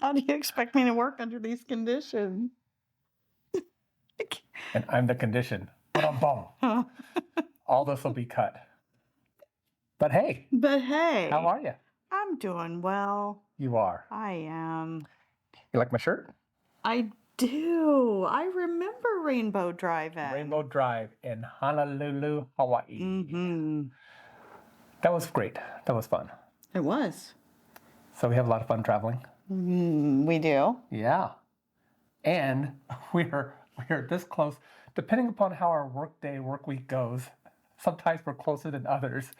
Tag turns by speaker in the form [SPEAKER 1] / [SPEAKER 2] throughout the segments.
[SPEAKER 1] How do you expect me to work under these conditions?
[SPEAKER 2] And I'm the condition. Boom. All this will be cut. But hey, how are you?
[SPEAKER 1] I'm doing well.
[SPEAKER 2] You are.
[SPEAKER 1] I am.
[SPEAKER 2] You like my shirt?
[SPEAKER 1] I do. I remember Rainbow Drive-In.
[SPEAKER 2] Rainbow Drive in Honolulu, Hawaii.
[SPEAKER 1] Mm-hmm.
[SPEAKER 2] That was great. That was fun.
[SPEAKER 1] It was.
[SPEAKER 2] So we have a lot of fun traveling.
[SPEAKER 1] We do.
[SPEAKER 2] Yeah. And we're this close, depending upon how our work week goes. Sometimes we're closer than others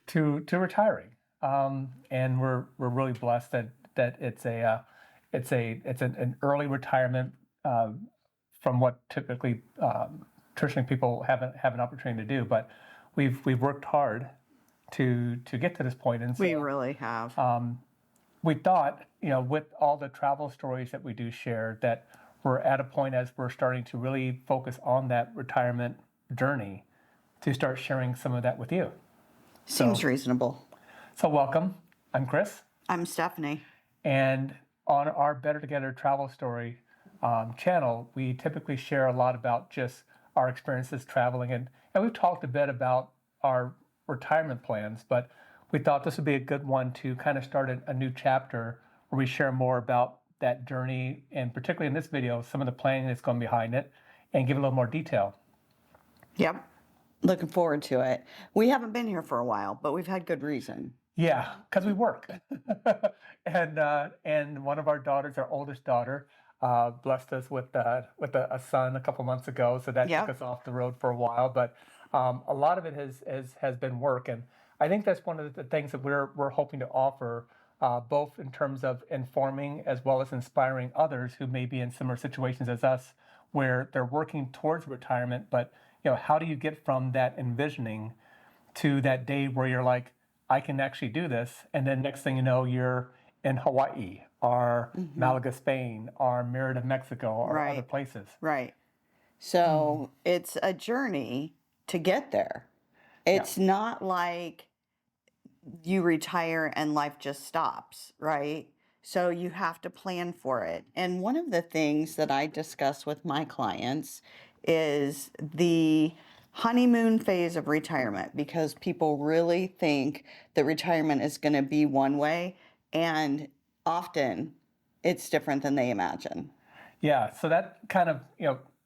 [SPEAKER 2] to retiring. And we're really blessed that it's an early retirement from what typically traditionally people have an opportunity to do. But we've worked hard to get to this point, and so
[SPEAKER 1] We really have.
[SPEAKER 2] we thought, with all the travel stories that we do share, that we're at a point as we're starting to really focus on that retirement journey to start sharing some of that with you.
[SPEAKER 1] Seems reasonable.
[SPEAKER 2] So welcome. I'm Chris.
[SPEAKER 1] I'm Stephanie.
[SPEAKER 2] And on our Better Together Travel Story channel, we typically share a lot about just our experiences traveling. And we've talked a bit about our retirement plans, but we thought this would be a good one to kind of start a new chapter where we share more about that journey, and particularly in this video, some of the planning that's going behind it, and give a little more detail.
[SPEAKER 1] Yep. Looking forward to it. We haven't been here for a while, but we've had good reason.
[SPEAKER 2] Yeah, because we work. and one of our daughters, our oldest daughter, blessed us with a son a couple months ago, so that
[SPEAKER 1] Yep.
[SPEAKER 2] took us off the road for a while. But a lot of it has been work, and I think that's one of the things that we're hoping to offer, both in terms of informing as well as inspiring others who may be in similar situations as us, where they're working towards retirement. But how do you get from that envisioning to that day where you're like, I can actually do this, and then next thing you know, you're in Hawaii or Malaga, Spain, or Merida, Mexico, or
[SPEAKER 1] Right.
[SPEAKER 2] other places.
[SPEAKER 1] Right. So it's a journey to get there. It's not like you retire and life just stops, right? So you have to plan for it. And one of the things that I discuss with my clients is the honeymoon phase of retirement, because people really think that retirement is going to be one way, and often it's different than they imagine.
[SPEAKER 2] Yeah, so that kind of,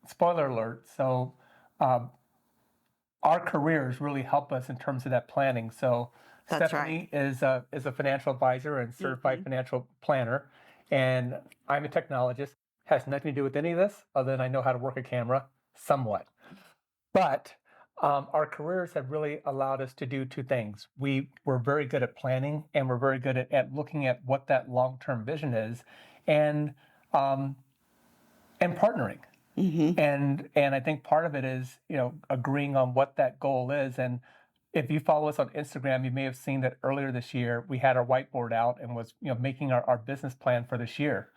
[SPEAKER 2] spoiler alert. So our careers really help us in terms of that planning. So
[SPEAKER 1] That's
[SPEAKER 2] Stephanie is a financial advisor and certified financial planner, and I'm a technologist. Has nothing to do with any of this other than I know how to work a camera somewhat. But our careers have really allowed us to do two things. We're very good at planning, and we're very good at looking at what that long-term vision is, and partnering. And I think part of it is agreeing on what that goal is. And if you follow us on Instagram, you may have seen that earlier this year we had our whiteboard out and was making our business plan for this year.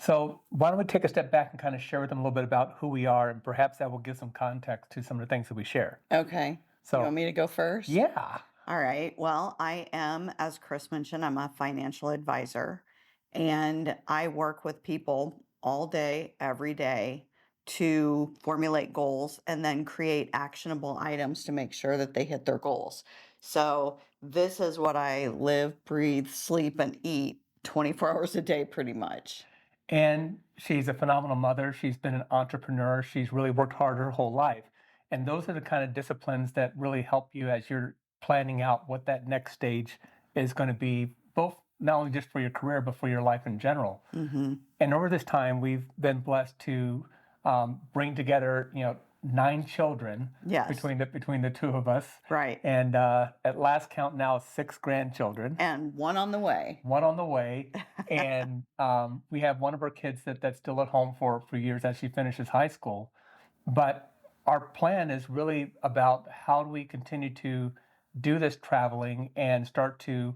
[SPEAKER 2] So why don't we take a step back and kind of share with them a little bit about who we are, and perhaps that will give some context to some of the things that we share.
[SPEAKER 1] Okay.
[SPEAKER 2] So
[SPEAKER 1] You want me to go first?
[SPEAKER 2] Yeah.
[SPEAKER 1] All right. Well, I am, as Chris mentioned, I'm a financial advisor, and I work with people all day, every day, to formulate goals and then create actionable items to make sure that they hit their goals. So this is what I live, breathe, sleep, and eat 24 hours a day, pretty much.
[SPEAKER 2] And she's a phenomenal mother. She's been an entrepreneur. She's really worked hard her whole life. And those are the kind of disciplines that really help you as you're planning out what that next stage is going to be, both not only just for your career, but for your life in general. And over this time, we've been blessed to bring together, 9 children
[SPEAKER 1] Yes.
[SPEAKER 2] between the two of us.
[SPEAKER 1] Right.
[SPEAKER 2] And at last count now, 6 grandchildren.
[SPEAKER 1] And one on the way.
[SPEAKER 2] One on the way. And we have one of our kids that's still at home for years as she finishes high school. But our plan is really about how do we continue to do this traveling and start to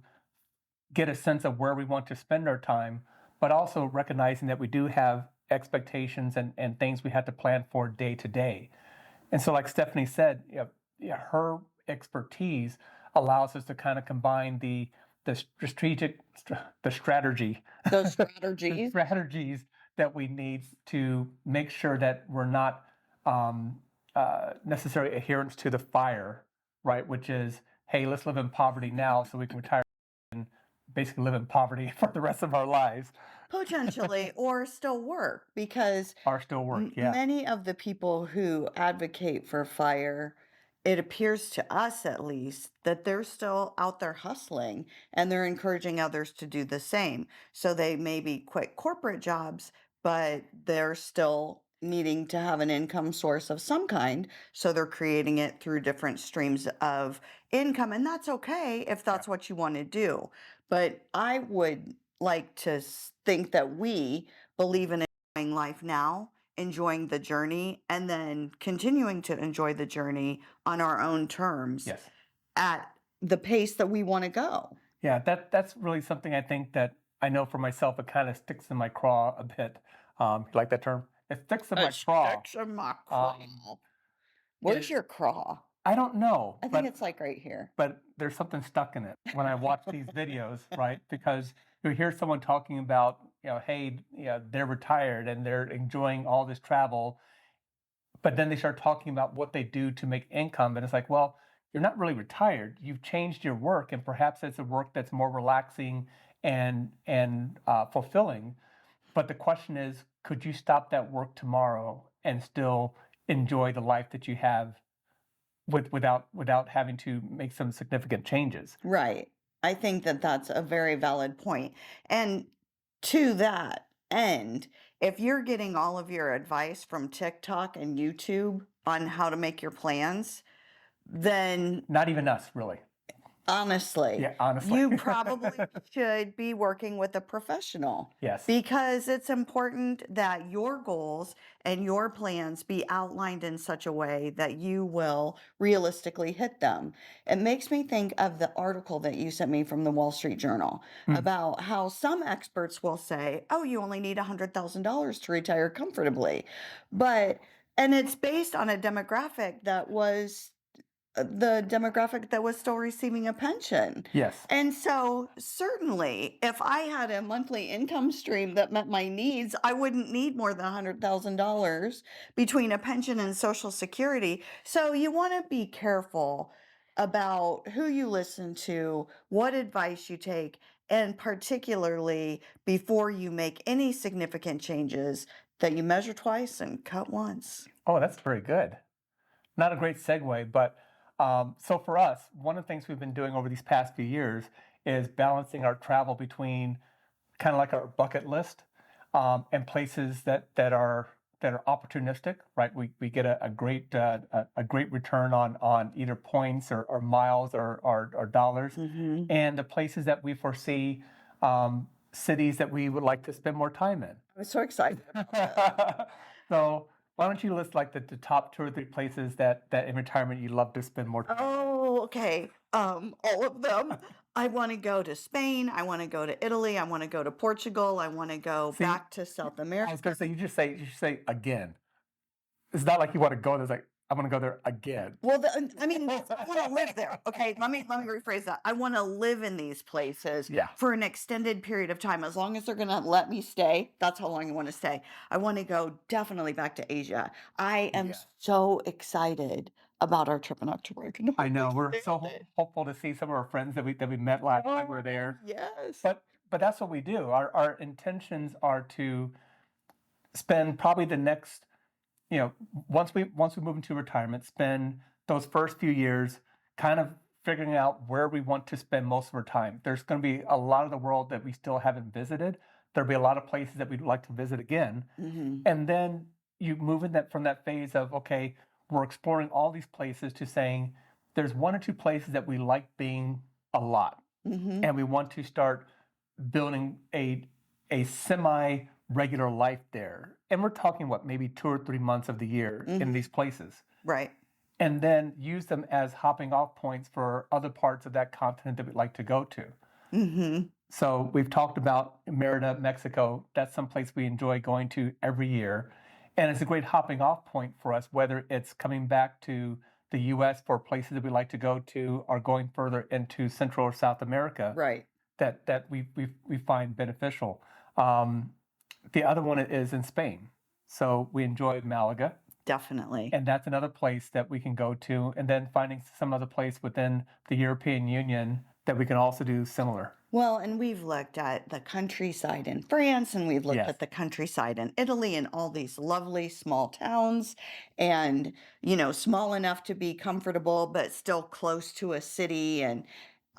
[SPEAKER 2] get a sense of where we want to spend our time, but also recognizing that we do have expectations and things we have to plan for day to day. And so, like Stephanie said, her expertise allows us to kind of combine the the strategy,
[SPEAKER 1] Those
[SPEAKER 2] the
[SPEAKER 1] strategies.
[SPEAKER 2] strategies that we need to make sure that we're not necessary adherence to the fire, right? Which is, hey, let's live in poverty now so we can retire and basically live in poverty for the rest of our lives.
[SPEAKER 1] Potentially, or still work, because
[SPEAKER 2] Are still work, yeah.
[SPEAKER 1] many of the people who advocate for fire, it appears to us at least that they're still out there hustling and they're encouraging others to do the same. So they maybe quit corporate jobs, but they're still needing to have an income source of some kind. So they're creating it through different streams of income. And that's okay if that's what you want to do. But I would like to think that we believe in enjoying life now, enjoying the journey, and then continuing to enjoy the journey on our own terms
[SPEAKER 2] Yes.
[SPEAKER 1] at the pace that we want to go.
[SPEAKER 2] Yeah, that's really something I think that I know for myself, it kind of sticks in my craw a bit. You like that term? It sticks in my craw.
[SPEAKER 1] Sticks in my craw. Where's
[SPEAKER 2] is-
[SPEAKER 1] your craw?
[SPEAKER 2] I don't know,
[SPEAKER 1] I think
[SPEAKER 2] but
[SPEAKER 1] it's like right here.
[SPEAKER 2] but there's something stuck in it when I watch these videos, right? Because you hear someone talking about, hey, they're retired and they're enjoying all this travel, but then they start talking about what they do to make income, and it's like, well, you're not really retired. You've changed your work, and perhaps it's a work that's more relaxing and fulfilling. But the question is, could you stop that work tomorrow and still enjoy the life that you have without having to make some significant changes?
[SPEAKER 1] Right. I think that that's a very valid point. And to that end, if you're getting all of your advice from TikTok and YouTube on how to make your plans, then
[SPEAKER 2] Not even us, really.
[SPEAKER 1] honestly,
[SPEAKER 2] Yeah, honestly.
[SPEAKER 1] you probably should be working with a professional.
[SPEAKER 2] Yes.
[SPEAKER 1] Because it's important that your goals and your plans be outlined in such a way that you will realistically hit them. It makes me think of the article that you sent me from the Wall Street Journal about how some experts will say, oh, you only need $100,000 to retire comfortably. And it's based on a demographic that was the demographic that was still receiving a pension.
[SPEAKER 2] Yes.
[SPEAKER 1] And so certainly if I had a monthly income stream that met my needs, I wouldn't need more than $100,000 between a pension and Social Security. So you want to be careful about who you listen to, what advice you take, and particularly before you make any significant changes, that you measure twice and cut once.
[SPEAKER 2] Oh, that's very good. Not a great segue, but so for us, one of the things we've been doing over these past few years is balancing our travel between kind of like our bucket list and places that are opportunistic, right? We get a great return on either points or miles or dollars, and the places that we foresee cities that we would like to spend more time in.
[SPEAKER 1] I'm so excited.
[SPEAKER 2] So why don't you list like the top 2 or 3 places that in retirement you'd love to spend more time?
[SPEAKER 1] Oh, okay. All of them. I want to go to Spain. I want to go to Italy. I want to go to Portugal. I want to go back to South
[SPEAKER 2] I
[SPEAKER 1] America.
[SPEAKER 2] was going to say, you should say again. It's not like you want to go there. It's like, I want to go there again.
[SPEAKER 1] Well, I mean, I want to live there. Okay, let me rephrase that. I want to live in these places for an extended period of time. As long as they're going to let me stay, that's how long I want to stay. I want to go definitely back to Asia. I am so excited about our trip in October.
[SPEAKER 2] I know. We're so hopeful to see some of our friends that we met last time we were there.
[SPEAKER 1] Yes.
[SPEAKER 2] But that's what we do. Our intentions are to spend probably the next, once we move into retirement, spend those first few years kind of figuring out where we want to spend most of our time. There's going to be a lot of the world that we still haven't visited. There'll be a lot of places that we'd like to visit again. And then you move in from that phase of, okay, we're exploring all these places to saying there's 1 or 2 places that we like being a lot. And we want to start building a semi-regular life there. And we're talking, maybe 2 or 3 months of the year in these places.
[SPEAKER 1] Right.
[SPEAKER 2] And then use them as hopping off points for other parts of that continent that we'd like to go to. So we've talked about Merida, Mexico. That's someplace we enjoy going to every year. And it's a great hopping off point for us, whether it's coming back to the U.S. for places that we like to go to or going further into Central or South America.
[SPEAKER 1] Right.
[SPEAKER 2] that we find beneficial. The other one is in Spain. So we enjoy Malaga,
[SPEAKER 1] Definitely.
[SPEAKER 2] and that's another place that we can go to, and then finding some other place within the European Union that we can also do similar.
[SPEAKER 1] Well, and we've looked at the countryside in France and we've looked
[SPEAKER 2] Yes.
[SPEAKER 1] at the countryside in Italy and all these lovely small towns and, you know, small enough to be comfortable, but still close to a city. And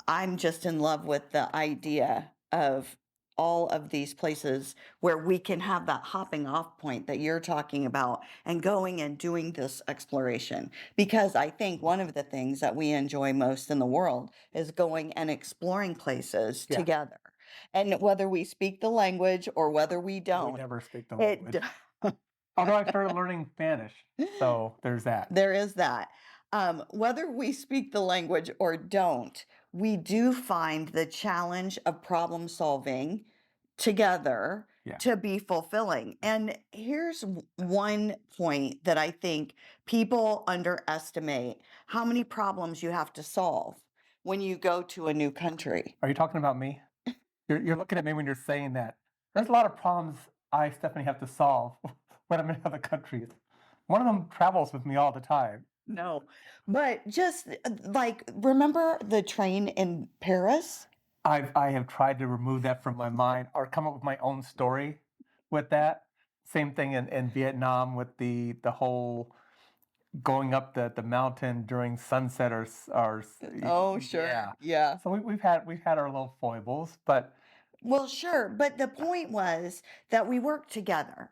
[SPEAKER 1] I'm just in love with the idea of all of these places where we can have that hopping off point that you're talking about and going and doing this exploration. Because I think one of the things that we enjoy most in the world is going and exploring places
[SPEAKER 2] Yeah.
[SPEAKER 1] together. And whether we speak the language or whether we
[SPEAKER 2] We
[SPEAKER 1] don't,
[SPEAKER 2] never speak the
[SPEAKER 1] it
[SPEAKER 2] language. Although I started learning Spanish, so there's that.
[SPEAKER 1] there is that. Whether we speak the language or don't, we do find the challenge of problem solving together
[SPEAKER 2] Yeah.
[SPEAKER 1] to be fulfilling. And here's one point that I think people underestimate how many problems you have to solve when you go to a new country.
[SPEAKER 2] Are you talking about me? You're looking at me when you're saying that. There's a lot of problems I, Stephanie, have to solve when I'm in other countries. One of them travels with me all the time.
[SPEAKER 1] No, but just like remember the train in Paris?
[SPEAKER 2] I have tried to remove that from my mind or come up with my own story with that. Same thing in Vietnam with the whole going up the mountain during sunset or
[SPEAKER 1] Oh, sure.
[SPEAKER 2] yeah.
[SPEAKER 1] Yeah.
[SPEAKER 2] So we've had our little foibles, but
[SPEAKER 1] Well, sure, but the point was that we worked together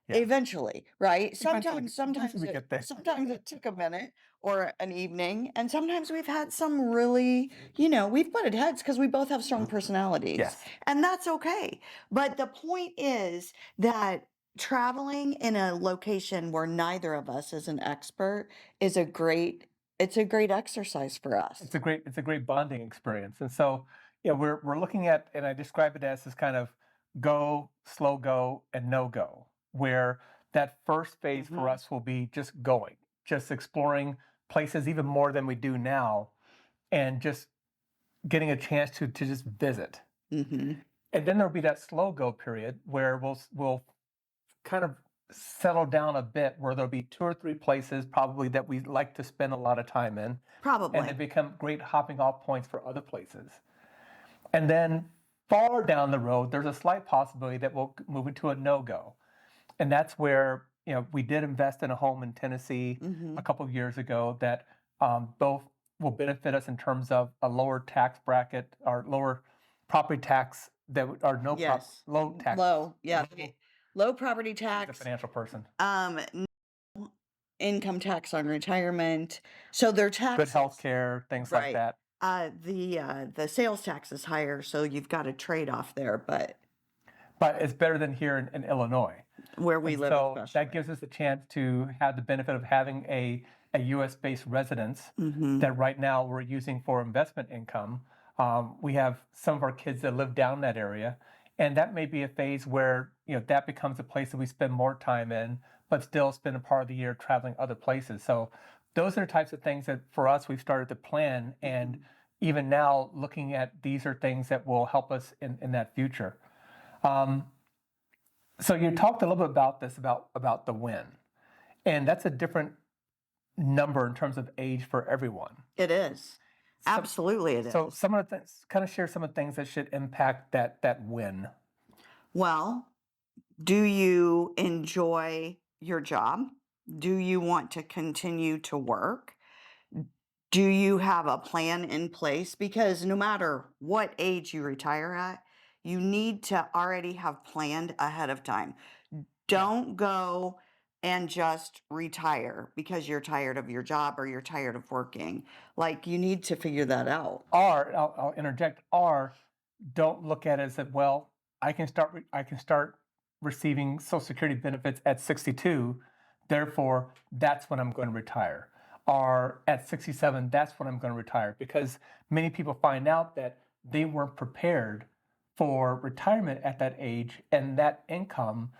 [SPEAKER 2] yeah.
[SPEAKER 1] eventually, right?
[SPEAKER 2] Eventually
[SPEAKER 1] Sometimes
[SPEAKER 2] we get there.
[SPEAKER 1] sometimes it took a minute or an evening, and sometimes we've had some really, you know, we've butted heads because we both have strong personalities,
[SPEAKER 2] Yes.
[SPEAKER 1] and that's okay. But the point is that traveling in a location where neither of us is an expert is it's a great exercise for us.
[SPEAKER 2] It's a great bonding experience. And so, you know, we're looking at, and I describe it as this kind of go, slow go, and no go, where that first phase for
[SPEAKER 1] Mhm.
[SPEAKER 2] us will be just going, just exploring places even more than we do now, and just getting a chance to just visit.
[SPEAKER 1] Hmm.
[SPEAKER 2] And then there'll be that slow go period where we'll kind of settle down a bit, where there'll be 2 or 3 places probably that we like to spend a lot of time in, and
[SPEAKER 1] Probably.
[SPEAKER 2] they become great hopping off points for other places. And then far down the road, there's a slight possibility that we'll move into a no-go. And that's where, you know, we did invest in a home in Tennessee
[SPEAKER 1] Mhm.
[SPEAKER 2] a couple of years ago that both will benefit us in terms of a lower tax bracket or lower property tax or
[SPEAKER 1] Yes.
[SPEAKER 2] low tax.
[SPEAKER 1] Low, yeah.
[SPEAKER 2] Low-
[SPEAKER 1] Low property
[SPEAKER 2] He's a
[SPEAKER 1] tax,
[SPEAKER 2] financial person.
[SPEAKER 1] no income tax on retirement. So their
[SPEAKER 2] Good
[SPEAKER 1] taxes,
[SPEAKER 2] health care, things like
[SPEAKER 1] right?
[SPEAKER 2] that.
[SPEAKER 1] The sales tax is higher, so you've got a trade off there. But
[SPEAKER 2] But it's better than here in Illinois.
[SPEAKER 1] where we
[SPEAKER 2] And
[SPEAKER 1] live,
[SPEAKER 2] so
[SPEAKER 1] especially.
[SPEAKER 2] that gives us a chance to have the benefit of having a U.S.-based residence
[SPEAKER 1] Mhm.
[SPEAKER 2] that right now we're using for investment income. We have some of our kids that live down that area, and that may be a phase where, you know, that becomes a place that we spend more time in, but still spend a part of the year traveling other places. So those are the types of things that for us we've started to plan, and even now looking at these are things that will help us in that future. So you talked a little bit about this about the win, and that's a different number in terms of age for everyone.
[SPEAKER 1] It is. Absolutely, it is.
[SPEAKER 2] So some of the things, kind of share some of the things that should impact that win.
[SPEAKER 1] Well, do you enjoy your job? Do you want to continue to work? Do you have a plan in place? Because no matter what age you retire at, you need to already have planned ahead of time. Don't go and just retire because you're tired of your job or you're tired of working. Like you need to figure that out.
[SPEAKER 2] Or I'll interject. Or don't look at it as that. Well, I can start receiving Social Security benefits at 62. Therefore, that's when I'm going to retire. Or at 67, that's when I'm going to retire. Because many people find out that they weren't prepared for retirement at that age, and that income,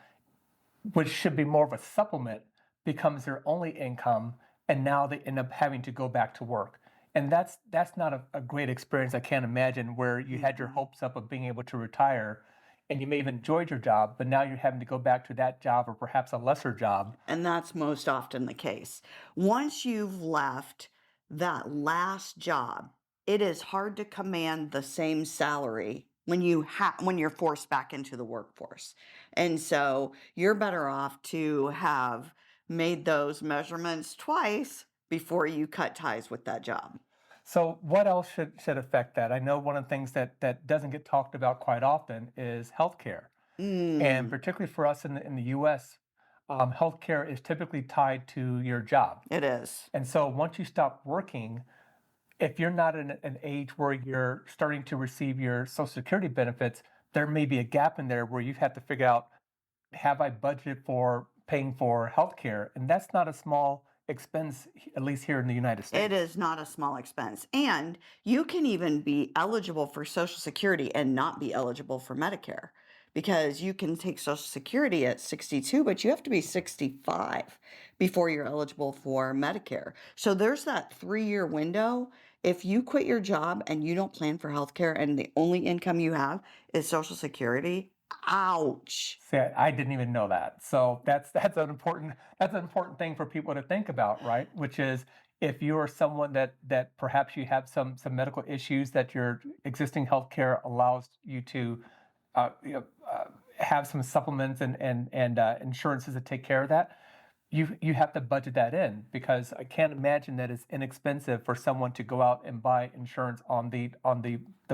[SPEAKER 2] which should be more of a supplement, becomes their only income, and now they end up having to go back to work. And that's not a great experience. I can't imagine where you had your hopes up of being able to retire and you may have enjoyed your job, but now you're having to go back to that job or perhaps a lesser job.
[SPEAKER 1] And that's most often the case. Once you've left that last job, it is hard to command the same salary when when you're forced back into the workforce. And so you're better off to have made those measurements twice before you cut ties with that job.
[SPEAKER 2] So what else should affect that? I know one of the things that doesn't get talked about quite often is healthcare. And particularly for us in the US, healthcare is typically tied to your job.
[SPEAKER 1] It is.
[SPEAKER 2] And so once you stop working, if you're not in an age where you're starting to receive your Social Security benefits, there may be a gap in there where you have to figure out, have I budgeted for paying for healthcare? And that's not a small expense, at least here in the United States.
[SPEAKER 1] It is not a small expense. And you can even be eligible for Social Security and not be eligible for Medicare because you can take Social Security at 62, but you have to be 65 before you're eligible for Medicare. So there's that 3-year window. If you quit your job and you don't plan for healthcare and the only income you have is Social Security, ouch.
[SPEAKER 2] See, I didn't even know that. So that's an important thing for people to think about, right? Which is if you are someone that perhaps you have some medical issues that your existing healthcare allows you to have some supplements and insurances to take care of that, you have to budget that in because I can't imagine that it's inexpensive for someone to go out and buy insurance on the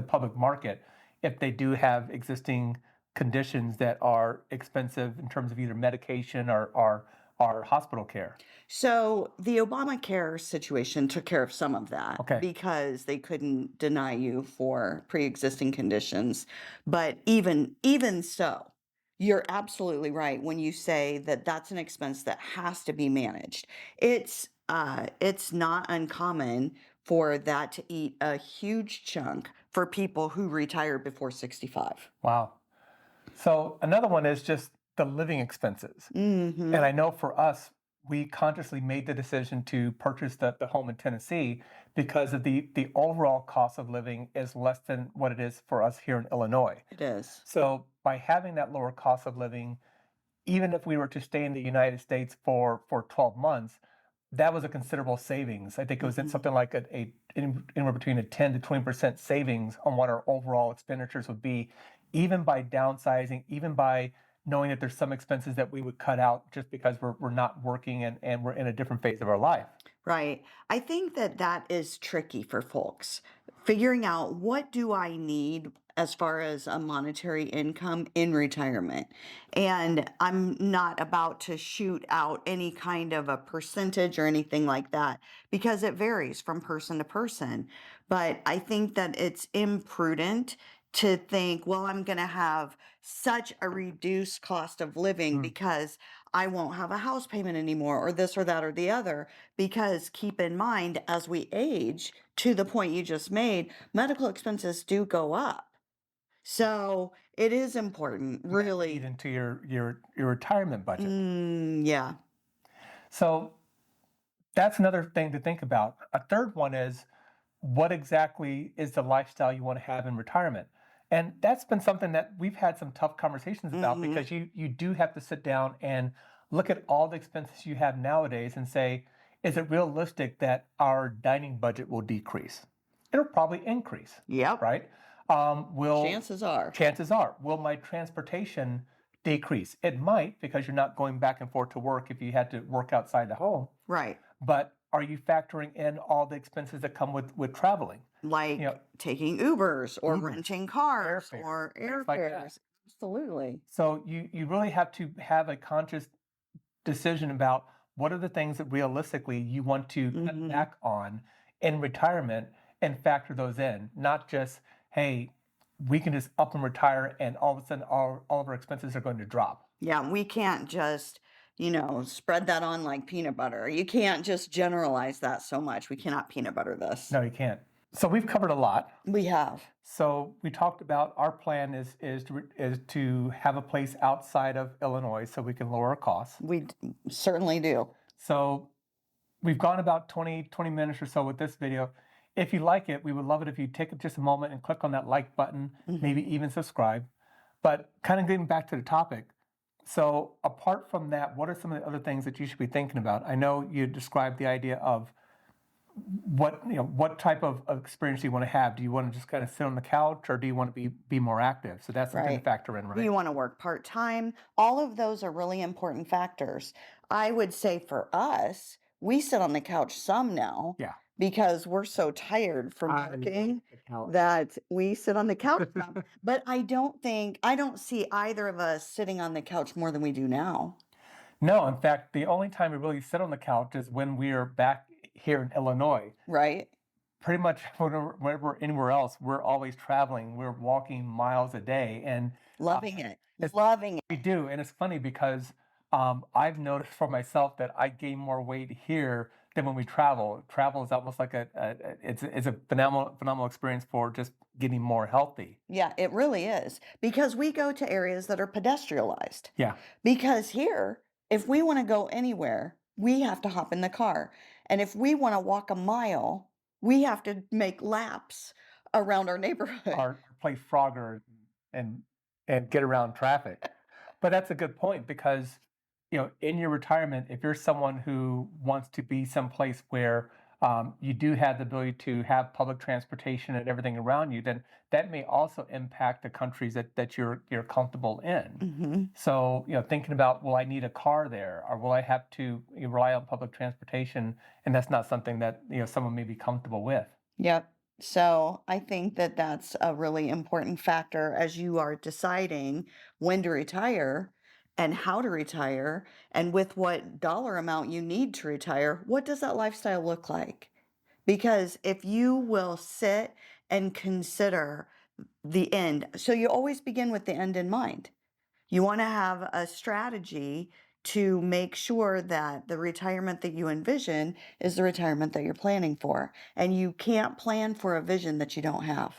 [SPEAKER 2] public market if they do have existing conditions that are expensive in terms of either medication or hospital care.
[SPEAKER 1] So the Obamacare situation took care of some of that because they couldn't deny you for pre-existing conditions. But even so, you're absolutely right when you say that that's an expense that has to be managed. It's not uncommon for that to eat a huge chunk for people who retire before 65.
[SPEAKER 2] Wow. So another one is just the living expenses.
[SPEAKER 1] Mm-hmm.
[SPEAKER 2] And I know for us, we consciously made the decision to purchase the home in Tennessee because of the overall cost of living is less than what it is for us here in Illinois.
[SPEAKER 1] It is.
[SPEAKER 2] So by having that lower cost of living, even if we were to stay in the United States for 12 months, that was a considerable savings. I think it was something like anywhere between a 10 to 20% savings on what our overall expenditures would be, even by downsizing, even by knowing that there's some expenses that we would cut out just because we're not working and we're in a different phase of our life.
[SPEAKER 1] Right. I think that is tricky for folks. Figuring out what do I need as far as a monetary income in retirement. And I'm not about to shoot out any kind of a percentage or anything like that because it varies from person to person. But I think that it's imprudent to think, well, I'm going to have such a reduced cost of living because I won't have a house payment anymore or this or that or the other. Because keep in mind, as we age, to the point you just made, medical expenses do go up. So it is important, really.
[SPEAKER 2] Eat into your retirement budget.
[SPEAKER 1] Yeah.
[SPEAKER 2] So that's another thing to think about. A third one is what exactly is the lifestyle you want to have in retirement? And that's been something that we've had some tough conversations about because you do have to sit down and look at all the expenses you have nowadays and say, is it realistic that our dining budget will decrease? It'll probably increase.
[SPEAKER 1] Yep.
[SPEAKER 2] Right?
[SPEAKER 1] Chances are.
[SPEAKER 2] Will my transportation decrease? It might because you're not going back and forth to work if you had to work outside the home.
[SPEAKER 1] Right.
[SPEAKER 2] But are you factoring in all the expenses that come with traveling?
[SPEAKER 1] Like taking Ubers or renting cars or airfares. Absolutely.
[SPEAKER 2] So you really have to have a conscious decision about what are the things that realistically you want to cut back on in retirement and factor those in, not just, hey, we can just up and retire and all of a sudden all of our expenses are going to drop.
[SPEAKER 1] Yeah, we can't just, spread that on like peanut butter. You can't just generalize that so much. We cannot peanut butter this.
[SPEAKER 2] No, you can't. So we've covered a lot.
[SPEAKER 1] We have.
[SPEAKER 2] So we talked about our plan is to have a place outside of Illinois so we can lower our costs.
[SPEAKER 1] We certainly do.
[SPEAKER 2] So we've gone about 20 minutes or so with this video. if you like it, we would love it if you take just a moment and click on that like button, maybe even subscribe. But kind of getting back to the topic, so apart from that, what are some of the other things that you should be thinking about? I know you described the idea of what type of experience do you want to have? Do you want to just kind of sit on the couch, or do you want to be more active? So that's something to
[SPEAKER 1] Right.
[SPEAKER 2] factor in,
[SPEAKER 1] Do
[SPEAKER 2] right?
[SPEAKER 1] you want to work part time? All of those are really important factors. I would say for us, we sit on the couch some now
[SPEAKER 2] Yeah.
[SPEAKER 1] because we're so tired from
[SPEAKER 2] I
[SPEAKER 1] working
[SPEAKER 2] the couch.
[SPEAKER 1] that we sit on the couch some. But I don't see either of us sitting on the couch more than we do now.
[SPEAKER 2] No, in fact, the only time we really sit on the couch is when we are back here in Illinois.
[SPEAKER 1] Right?
[SPEAKER 2] Pretty much whenever we're anywhere else, we're always traveling. We're walking miles a day, and
[SPEAKER 1] Loving it.
[SPEAKER 2] it's
[SPEAKER 1] Loving it.
[SPEAKER 2] we do. And it's funny because I've noticed for myself that I gain more weight here than when we travel. Travel is almost like it's a phenomenal experience for just getting more healthy.
[SPEAKER 1] Yeah, it really is. Because we go to areas that are pedestrialized.
[SPEAKER 2] Yeah.
[SPEAKER 1] Because here, if we want to go anywhere, we have to hop in the car. And if we want to walk a mile, we have to make laps around our neighborhood.
[SPEAKER 2] Or play Frogger and and get around traffic. But that's a good point because in your retirement, if you're someone who wants to be someplace where you do have the ability to have public transportation and everything around you, then that may also impact the countries that you're comfortable in.
[SPEAKER 1] Hmm.
[SPEAKER 2] So thinking about, will I need a car there, or will I have to rely on public transportation, and that's not something that someone may be comfortable with.
[SPEAKER 1] Yep. So I think that that's a really important factor as you are deciding when to retire and how to retire and with what dollar amount you need to retire. What does that lifestyle look like? Because if you will sit and consider the end, so you always begin with the end in mind. You want to have a strategy to make sure that the retirement that you envision is the retirement that you're planning for. And you can't plan for a vision that you don't have.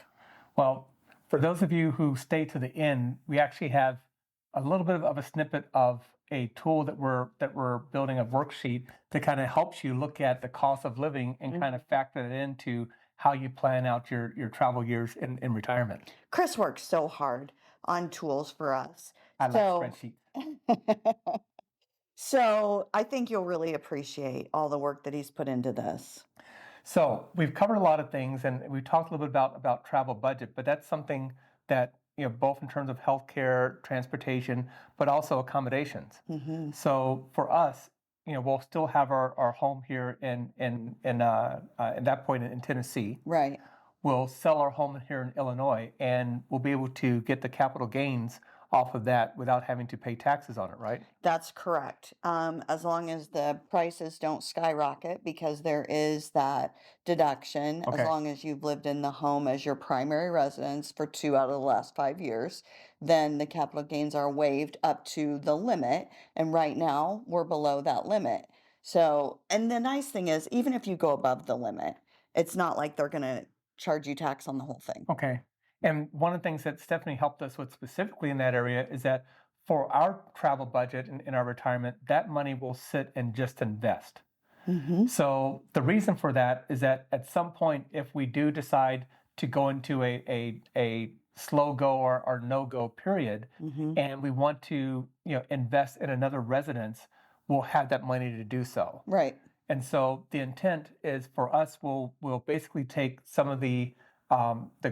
[SPEAKER 2] Well, for those of you who stay to the end, we actually have a little bit of a snippet of a tool that we're building, a worksheet that kind of helps you look at the cost of living and kind of factor it into how you plan out your travel years in retirement.
[SPEAKER 1] Chris works so hard on tools for us.
[SPEAKER 2] I like
[SPEAKER 1] So,
[SPEAKER 2] spreadsheets.
[SPEAKER 1] so I think you'll really appreciate all the work that he's put into this.
[SPEAKER 2] So we've covered a lot of things, and we've talked a little bit about travel budget, but that's something that both in terms of healthcare, transportation, but also accommodations.
[SPEAKER 1] Hmm.
[SPEAKER 2] So for us, we'll still have our home here in that point in Tennessee.
[SPEAKER 1] Right.
[SPEAKER 2] We'll sell our home here in Illinois, and we'll be able to get the capital gains off of that without having to pay taxes on it, right?
[SPEAKER 1] That's correct. As long as the prices don't skyrocket, because there is that deduction, as
[SPEAKER 2] Okay.
[SPEAKER 1] long as you've lived in the home as your primary residence for 2 out of the last 5 years, then the capital gains are waived up to the limit. And right now, we're below that limit. So, and the nice thing is, even if you go above the limit, it's not like they're going to charge you tax on the whole thing.
[SPEAKER 2] Okay. And one of the things that Stephanie helped us with specifically in that area is that for our travel budget in our retirement, that money will sit and just invest.
[SPEAKER 1] Hmm.
[SPEAKER 2] So the reason for that is that at some point, if we do decide to go into a slow go or no go period,
[SPEAKER 1] Hmm.
[SPEAKER 2] and we want to invest in another residence, we'll have that money to do so.
[SPEAKER 1] Right.
[SPEAKER 2] And so the intent is for us, we'll basically take some of the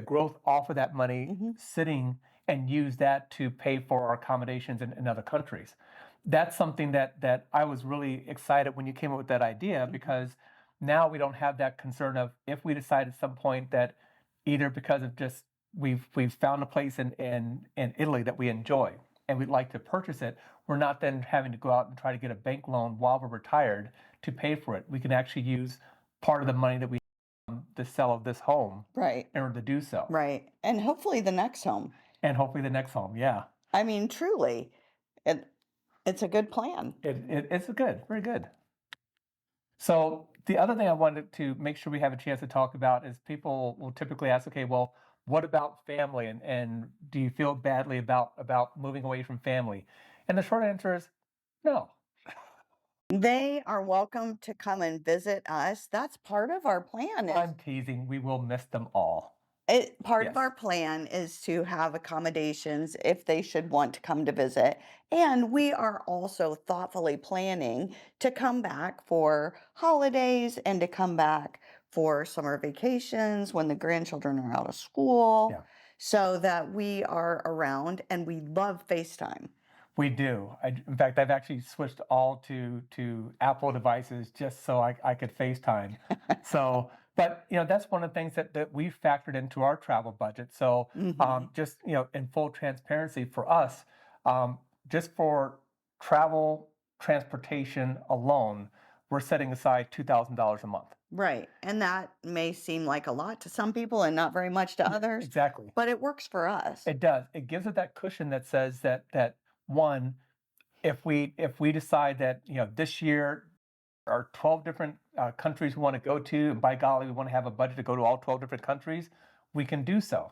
[SPEAKER 2] growth off of that money
[SPEAKER 1] Hmm.
[SPEAKER 2] sitting and use that to pay for our accommodations in other countries. That's something that I was really excited when you came up with that idea, because now we don't have that concern of, if we decide at some point that either because of just we've found a place in Italy that we enjoy and we'd like to purchase it, we're not then having to go out and try to get a bank loan while we're retired to pay for it. We can actually use part of the money that we the sale of this home
[SPEAKER 1] Right.
[SPEAKER 2] in order to do so.
[SPEAKER 1] Right. And hopefully the next home.
[SPEAKER 2] And hopefully the next home. Yeah.
[SPEAKER 1] I mean, truly, it's a good plan.
[SPEAKER 2] It's good. Very good. So the other thing I wanted to make sure we have a chance to talk about is, people will typically ask, okay, well, what about family? And do you feel badly about moving away from family? And the short answer is no.
[SPEAKER 1] They are welcome to come and visit us. That's part of our plan.
[SPEAKER 2] I'm teasing. We will miss them all.
[SPEAKER 1] Part of
[SPEAKER 2] Yes.
[SPEAKER 1] our plan is to have accommodations if they should want to come to visit. And we are also thoughtfully planning to come back for holidays and to come back for summer vacations when the grandchildren are out of school,
[SPEAKER 2] Yeah.
[SPEAKER 1] so that we are around, and we love FaceTime.
[SPEAKER 2] We do. In fact, I've actually switched all to Apple devices just so I could FaceTime. So, but that's one of the things that we've factored into our travel budget. So,
[SPEAKER 1] Hmm.
[SPEAKER 2] just in full transparency for us, just for travel transportation alone, we're setting aside $2,000 a month.
[SPEAKER 1] Right. And that may seem like a lot to some people and not very much to others,
[SPEAKER 2] Exactly.
[SPEAKER 1] but it works for us.
[SPEAKER 2] It does. It gives it that cushion that says that one, if we decide that this year are 12 different countries we want to go to, and by golly, we want to have a budget to go to all 12 different countries, we can do so.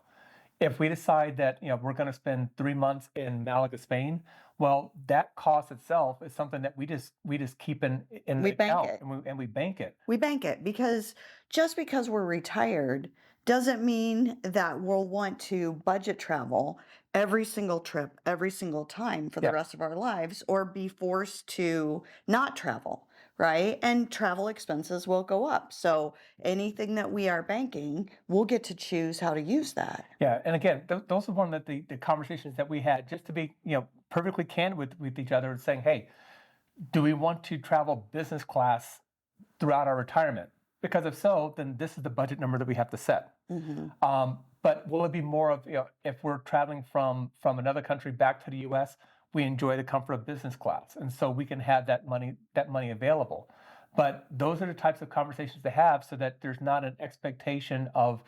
[SPEAKER 2] If we decide that we're going to spend 3 months in Malaga, Spain, well, that cost itself is something that we just keep in
[SPEAKER 1] We
[SPEAKER 2] the
[SPEAKER 1] bank
[SPEAKER 2] account,
[SPEAKER 1] it.
[SPEAKER 2] and we bank it.
[SPEAKER 1] We bank it because just because we're retired doesn't mean that we'll want to budget travel every single trip, every single time for the
[SPEAKER 2] Yeah.
[SPEAKER 1] rest of our lives, or be forced to not travel, right? And travel expenses will go up. So anything that we are banking, we'll get to choose how to use that.
[SPEAKER 2] Yeah, and again, those are one of the conversations that we had, just to be perfectly candid with each other, and saying, hey, do we want to travel business class throughout our retirement? Because if so, then this is the budget number that we have to set.
[SPEAKER 1] Hmm.
[SPEAKER 2] But will it be more of, if we're traveling from another country back to the U.S., we enjoy the comfort of business class, and so we can have that money available. But those are the types of conversations to have, so that there's not an expectation of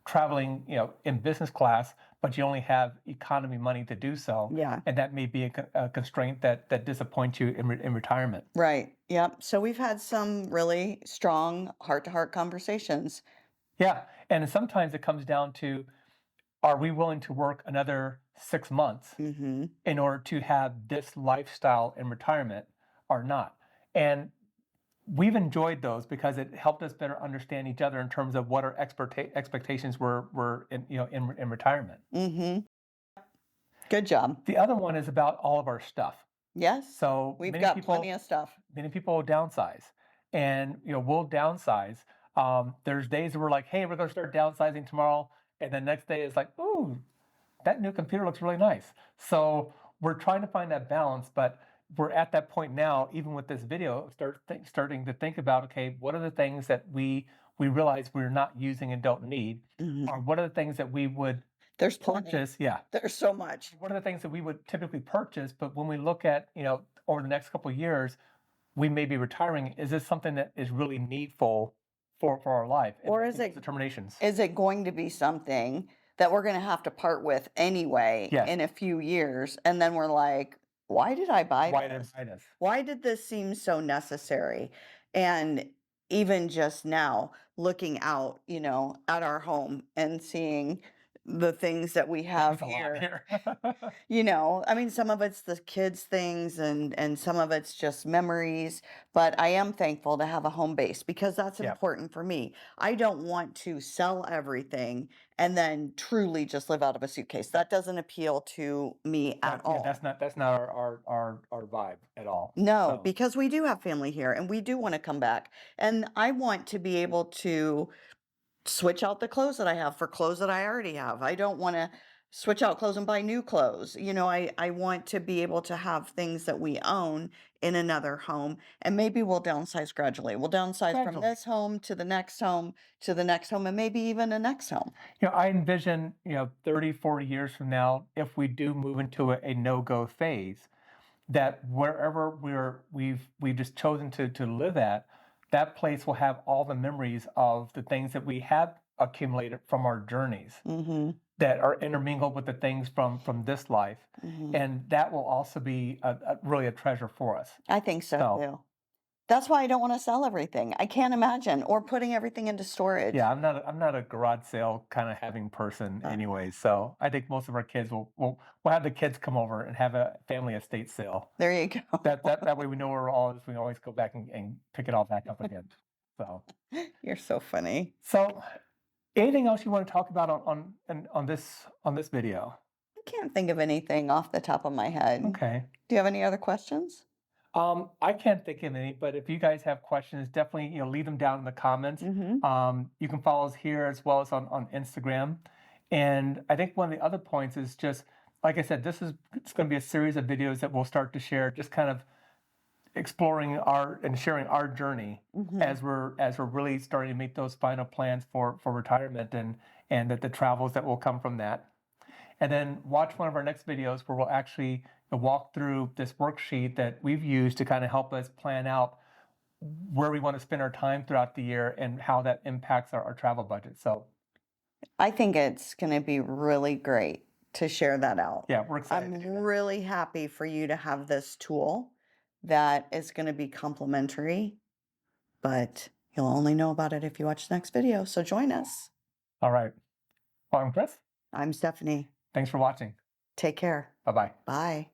[SPEAKER 2] traveling, in business class, but you only have economy money to do so.
[SPEAKER 1] Yeah.
[SPEAKER 2] And that may be a constraint that disappoints you in retirement.
[SPEAKER 1] Right. Yep. So we've had some really strong heart-to-heart conversations.
[SPEAKER 2] Yeah, and sometimes it comes down to, are we willing to work another 6 months
[SPEAKER 1] Hmm.
[SPEAKER 2] in order to have this lifestyle in retirement or not? And we've enjoyed those because it helped us better understand each other in terms of what our expectations were in retirement.
[SPEAKER 1] Hmm. Good job.
[SPEAKER 2] The other one is about all of our stuff.
[SPEAKER 1] Yes.
[SPEAKER 2] So
[SPEAKER 1] We've
[SPEAKER 2] many
[SPEAKER 1] got
[SPEAKER 2] people
[SPEAKER 1] plenty of stuff.
[SPEAKER 2] downsize, and we'll downsize. There's days where we're like, hey, we're going to start downsizing tomorrow, and the next day is like, ooh, that new computer looks really nice. So we're trying to find that balance, but we're at that point now, even with this video, starting to think about, okay, what are the things that we realize we're not using and don't need,
[SPEAKER 1] Mhm.
[SPEAKER 2] or what are the things that we would
[SPEAKER 1] There's plenty.
[SPEAKER 2] purchase? Yeah,
[SPEAKER 1] There's so much.
[SPEAKER 2] what are the things that we would typically purchase, but when we look at over the next couple of years, we may be retiring. Is this something that is really needful for our life? And
[SPEAKER 1] Or
[SPEAKER 2] I
[SPEAKER 1] is
[SPEAKER 2] think
[SPEAKER 1] it
[SPEAKER 2] those determinations?
[SPEAKER 1] is it going to be something that we're going to have to part with anyway
[SPEAKER 2] Yes.
[SPEAKER 1] in a few years? And then we're like, why did I buy
[SPEAKER 2] Why did
[SPEAKER 1] this?
[SPEAKER 2] I this?
[SPEAKER 1] Why did this seem so necessary? And even just now, looking out, at our home and seeing the things that we have
[SPEAKER 2] There's a lot
[SPEAKER 1] here.
[SPEAKER 2] here.
[SPEAKER 1] I mean, some of it's the kids' things, and some of it's just memories, but I am thankful to have a home base because that's
[SPEAKER 2] Yeah.
[SPEAKER 1] important for me. I don't want to sell everything and then truly just live out of a suitcase. That doesn't appeal to me at
[SPEAKER 2] Yeah,
[SPEAKER 1] all.
[SPEAKER 2] that's not our vibe at all.
[SPEAKER 1] No,
[SPEAKER 2] So,
[SPEAKER 1] because we do have family here and we do want to come back. And I want to be able to switch out the clothes that I have for clothes that I already have. I don't want to switch out clothes and buy new clothes. I want to be able to have things that we own in another home, and maybe we'll downsize gradually. We'll downsize from
[SPEAKER 2] Gradually.
[SPEAKER 1] this home to the next home to the next home, and maybe even a next home.
[SPEAKER 2] I envision 30, 40 years from now, if we do move into a no-go phase, that wherever we've just chosen to live at, that place will have all the memories of the things that we have accumulated from our journeys,
[SPEAKER 1] Mm-hmm.
[SPEAKER 2] that are intermingled with the things from this life,
[SPEAKER 1] Mm-hmm.
[SPEAKER 2] and that will also be really a treasure for us.
[SPEAKER 1] I think so
[SPEAKER 2] So-
[SPEAKER 1] too. That's why I don't want to sell everything. I can't imagine, or putting everything into storage.
[SPEAKER 2] Yeah, I'm not a garage sale kind of having person
[SPEAKER 1] Uh,
[SPEAKER 2] anyway. So I think most of our kids will have the kids come over and have a family estate sale.
[SPEAKER 1] There you go.
[SPEAKER 2] That way we know where all is. We can always go back and pick it all back up again. So
[SPEAKER 1] You're so funny.
[SPEAKER 2] so anything else you want to talk about on this video?
[SPEAKER 1] I can't think of anything off the top of my head.
[SPEAKER 2] Okay.
[SPEAKER 1] Do you have any other questions?
[SPEAKER 2] I can't think of any, but if you guys have questions, definitely leave them down in the comments. You can follow us here as well as on Instagram. And I think one of the other points is just like I said, it's going to be a series of videos that we'll start to share, just kind of exploring and sharing our journey as we're really starting to make those final plans for retirement and the travels that will come from that. And then watch one of our next videos where we'll actually walk through this worksheet that we've used to kind of help us plan out where we want to spend our time throughout the year and how that impacts our travel budget. So
[SPEAKER 1] I think it's going to be really great to share that out.
[SPEAKER 2] yeah, we're excited.
[SPEAKER 1] I'm really happy for you to have this tool that is going to be complimentary, but you'll only know about it if you watch the next video. So join us.
[SPEAKER 2] All right. Well, I'm Chris.
[SPEAKER 1] I'm Stephanie.
[SPEAKER 2] Thanks for watching.
[SPEAKER 1] Take care.
[SPEAKER 2] Bye-bye.
[SPEAKER 1] Bye.